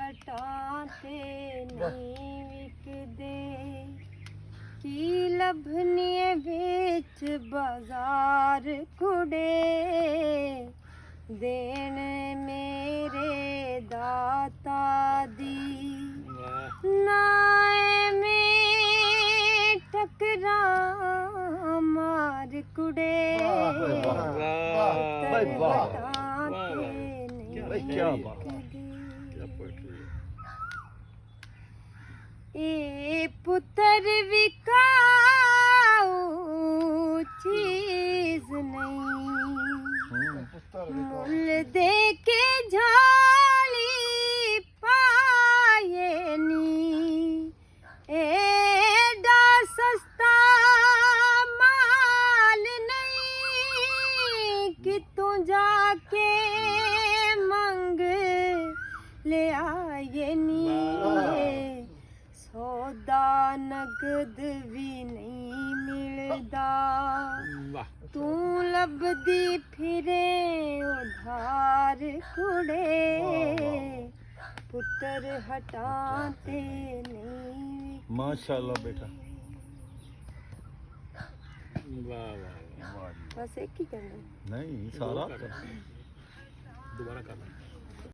ਹਟਾਂ ਤੇ ਨਹੀਂ ਵਿਕਦੇ ਕੀ ਲੱਭਣੀਏ ਵਿੱਚ ਬਾਜ਼ਾਰ ਕੁੜੇ ਦੇਣ ਮੇਰੇ ਦਾਤਾ ਦੀ ਨਾਏ ਮੈਂ ਟਕਰਾ ਮਾਰ ਕੁੜੇ ਇਹ ਪੁੱਤਰ ਵਿਕਾਊ ਚੀਜ਼ ਨਹੀਂ ਮੁੱਲ ਦੇ ਕੇ ਝਾਲੀ ਪਾਏ ਨੀ ਐਡਾ ਸਸਤਾ ਮਾਲ ਨਹੀਂ ਕਿ ਤੂੰ ਜਾ ਕੇ ਮੰਗ ਲੈ ਆਏ ਨੀ ਸੌਦਾ ਨਗਦ ਵੀ ਨਹੀਂ ਮਿਲਦਾ ਤੂੰ ਲੱਭਦੀ ਫਿਰੇ ਉਧਾਰ ਕੁੜੇ ਪੁੱਤਰ ਹਟਾਂ ਤੇ ਨਹੀਂ ਮਾਸ਼ਾਅੱਲਾ ਬੇਟਾ ਵਾਹ ਵਾਹ ਬਸ ਇੱਕ ਹੀ ਕਰਨਾ ਨਹੀਂ ਸਾਰਾ ਦੁਬਾਰਾ ਕਰਨਾ